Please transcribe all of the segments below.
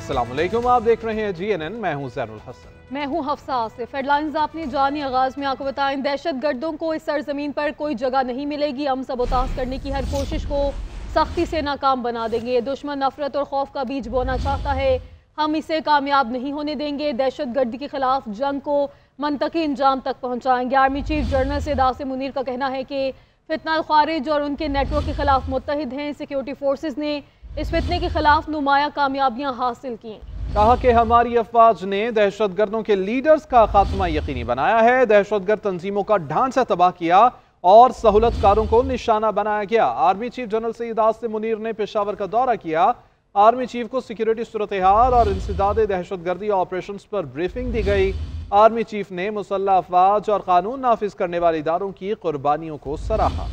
السلام علیکم، آپ دیکھ رہے ہیں GNN، میں ہوں زین الحسن۔ میں ہوں حفصہ آصف۔ ہیڈ لائنز اپنے جانی آغاز میں آپ کو بتائیں، دہشت گردوں کو اس سرزمین پر کوئی جگہ نہیں ملے گی۔ ہم سبوتاژ کرنے کی ہر کوشش کو سختی سے ناکام بنا دیں گے۔ دشمن نفرت اور خوف کا بیج بونا چاہتا ہے، ہم اسے کامیاب نہیں ہونے دیں گے۔ دہشت گردی کے خلاف جنگ کو منطقی انجام تک پہنچائیں گے۔ آرمی چیف جنرل سیداسم منیر کا کہنا ہے کہ فتنہ الخوارج اور ان کے نیٹ ورک کے خلاف متحد ہیں۔ سیکیورٹی فورسز نے اس فتنے کے خلاف نمایاں کامیابیاں حاصل کی۔ کہا کہ ہماری افواج نے دہشت گردوں کے لیڈرز کا خاتمہ یقینی بنایا ہے، دہشت گرد تنظیموں کا ڈھانچہ تباہ کیا اور سہولت کاروں کو نشانہ بنایا گیا۔ آرمی چیف جنرل سیداسم منیر نے پشاور کا دورہ کیا۔ آرمی چیف کو سیکیورٹی صورتحال اور انسداد دہشت گردی آپریشنز پر بریفنگ دی گئی۔ آرمی چیف نے مسلح افواج اور قانون نافذ کرنے والے اداروں کی قربانیوں کو سراہا۔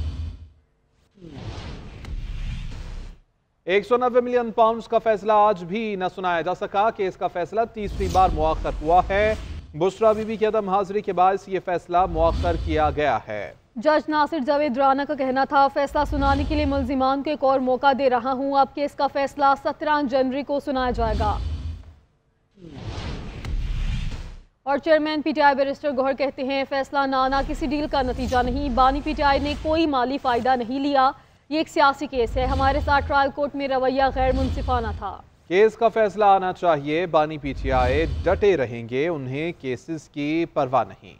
190 ملین پاؤنڈز کا فیصلہ آج بھی نہ سنایا جا سکا کہ اس کا فیصلہ تیسری بار مؤخر ہوا ہے۔ بشرا بی بی کی عدم حاضری کے باعث یہ فیصلہ مؤخر کیا گیا ہے۔ جج ناصر جاوید رانا کا کہنا تھا، فیصلہ سنانے کے لیے ملزمان کو ایک اور موقع دے رہا ہوں۔ اب کیس کا فیصلہ 17 جنوری کو سنایا جائے گا۔ اور chairman P T I barrister Gohar کہتے ہیں، فیصلہ نہ آنا کسی ڈیل کا نتیجہ نہیں۔ بانی پی ٹی آئی نے کوئی مالی فائدہ نہیں لیا، یہ ایک سیاسی کیس ہے۔ ہمارے ساتھ ٹرائل کورٹ میں رویہ غیر منصفانہ تھا۔ کیس کا فیصلہ آنا چاہیے، بانی پی ٹی آئی ڈٹے رہیں گے، انہیں کیسز کی پرواہ نہیں۔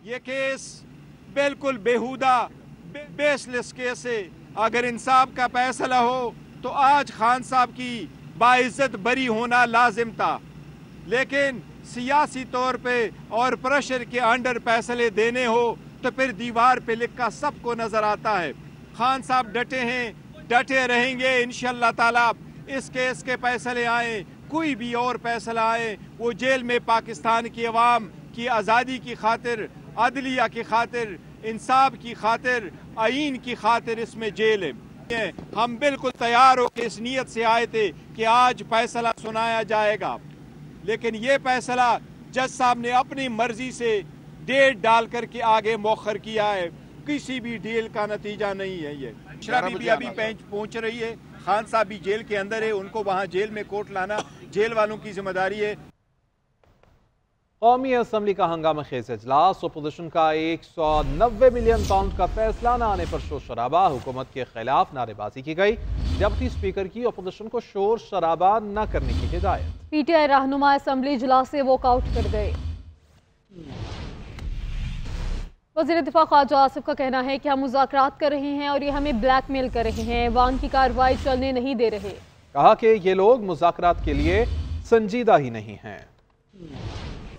یہ کیس بالکل بیہودہ بیس لیس کیس ہے۔ اگر انصاف کا فیصلہ ہو تو آج خان صاحب کی باعزت بری ہونا لازم تھا، لیکن سیاسی طور پہ اور پریشر کے انڈر فیصلے دینے ہو تو پھر دیوار پہ لکھا سب کو نظر آتا ہے۔ خان صاحب ڈٹے ہیں، ڈٹے رہیں گے انشاءاللہ تعالیٰ۔ اس کیس کے فیصلے آئیں، کوئی بھی اور فیصلہ آئے، وہ جیل میں پاکستان کی عوام کی آزادی کی خاطر، عدلیہ کی خاطر، انصاف کی خاطر، آئین کی خاطر اس میں جیل ہے۔ ہم بالکل تیار ہو کے اس نیت سے آئے تھے کہ آج فیصلہ سنایا جائے گا، لیکن یہ فیصلہ جج صاحب نے اپنی مرضی سے ڈیٹ ڈال کر کے آگے مؤخر کیا ہے۔ کسی بھی ڈیل کا نتیجہ نہیں ہے۔ یہ بشرا بی بی ابھی پہنچ رہی ہے، خان صاحب بھی جیل کے اندر ہے، ان کو وہاں جیل میں کوٹ لانا جیل والوں کی ذمہ داری ہے۔ قومی اسمبلی کا ہنگامہ خیز اجلاس، اپوزیشن کا 190 ملین پاؤنڈ کا فیصلہ نہ آنے پر شور شرابہ، حکومت کے خلاف نعرے بازی کی گئی۔ ڈپٹی اسپیکر کی اپوزیشن کو شور شرابہ نہ کرنے کی ہدایت۔ پی ٹی آئی رہنما اسمبلی اجلاس سے واک آؤٹ کر گئے۔ وزیر دفاع خواجہ آصف کا کہنا ہے کہ ہم مذاکرات کر رہے ہیں اور یہ ہمیں بلیک میل کر رہے ہیں، وان کی کارروائی چلنے نہیں دے رہے۔ کہا کہ یہ لوگ مذاکرات کے لیے سنجیدہ ہی نہیں ہیں۔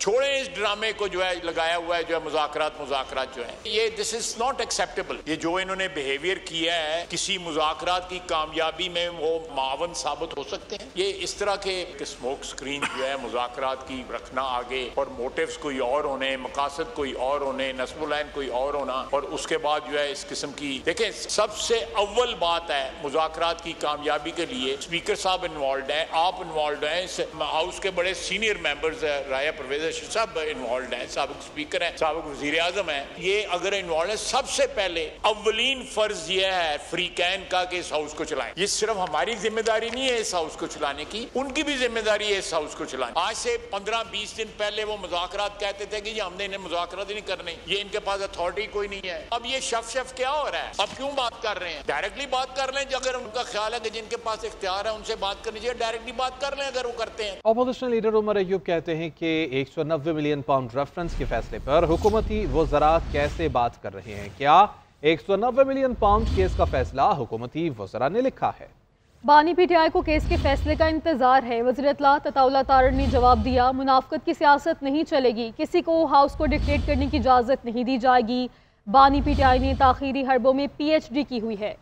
چھوڑیں اس ڈرامے کو جو ہے لگایا ہوا ہے، جو ہے مذاکرات جو ہے، یہ دس از ناٹ ایکسیپٹیبل۔ یہ جو انہوں نے بیہیویئر کیا ہے، کسی مذاکرات کی کامیابی میں وہ معاون ثابت ہو سکتے ہیں؟ یہ اس طرح کے اسموک سکرین جو ہے مذاکرات کی رکھنا آگے، اور موٹیوز کوئی اور ہونے، مقاصد کوئی اور ہونے، نصب العین کوئی اور ہونا، اور اس کے بعد جو ہے اس قسم کی دیکھیں، سب سے اول بات ہے مذاکرات کی کامیابی کے لیے اسپیکر صاحب انوالوڈ ہیں، آپ انوالوڈ ہیں، ہاؤس کے بڑے سینئر ممبرز ہیں، رایا پرویز سب انوالوڈ ہیں، سابق اسپیکر ہیں، سابق وزیر اعظم ہیں۔ یہ اگر انوالوڈ ہیں، سب سے پہلے اولین فرض یہ ہے فری کین کا کہ اس ہاؤس کو چلائیں۔ یہ صرف ہماری ذمہ داری نہیں ہے اس ہاؤس کو چلانے کی، ان کی بھی ذمہ داری ہے اس ہاؤس کو چلانے۔ آج سے 15-20 دن پہلے وہ مذاکرات کہتے تھے کہ یہ ہم نے انہیں مذاکرات ہی نہیں کرنے، یہ ان کے پاس اتھارٹی کوئی نہیں ہے۔ اب یہ شف کیا ہو رہا ہے؟ اب کیوں بات کر رہے ہیں؟ ڈائریکٹلی بات کر لیں، اگر ان کا خیال ہے کہ جن کے پاس اختیار ہے ان سے بات کرنی چاہیے، ڈائریکٹلی بات کر لیں اگر وہ کرتے ہیں۔ اپوزیشن لیڈر عمر ایوب کہتے ہیں کہ 190 ملین پاؤنڈ ریفرنس کے فیصلے پر حکومتی وزراء کیسے بات کر رہے ہیں؟ کیا 190 ملین پاؤنڈ کیس کا فیصلہ حکومتی وزراء نے لکھا ہے؟ بانی پی ٹی آئی کو کیس کے فیصلے کا انتظار ہے۔ وزیر اطلاعات عطاءاللہ طارڑ نے جواب دیا، منافقت کی سیاست نہیں چلے گی، کسی کو ہاؤس کو ڈکٹیٹ کرنے کی اجازت نہیں دی جائے گی۔ بانی پی ٹی آئی نے تاخیری حربوں میں PhD کی ہوئی ہے۔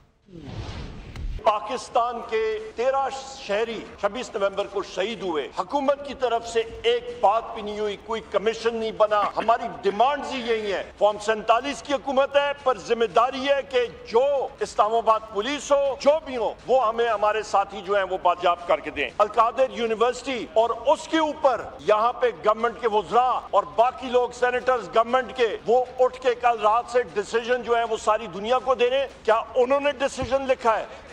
پاکستان کے 13 شہری 26 نومبر کو شہید ہوئے، حکومت کی طرف سے ایک بات بھی نہیں ہوئی، کوئی کمیشن نہیں بنا۔ ہماری ڈیمانڈز ہی یہی ہیں، فارم 47 کی حکومت ہے، پر ذمہ داری ہے کہ جو اسلام آباد پولیس ہو، جو بھی ہو، وہ ہمیں ہمارے ساتھی جو ہیں وہ بازیاب کر کے دیں۔ القادر یونیورسٹی اور اس کے اوپر یہاں پہ گورنمنٹ کے وزراء اور باقی لوگ سینیٹرز گورنمنٹ کے، وہ اٹھ کے کل رات سے ڈیسیجن جو ہے وہ ساری دنیا کو دے رہے ہیں۔ کیا انہوں نے ڈیسیجن لکھا ہے؟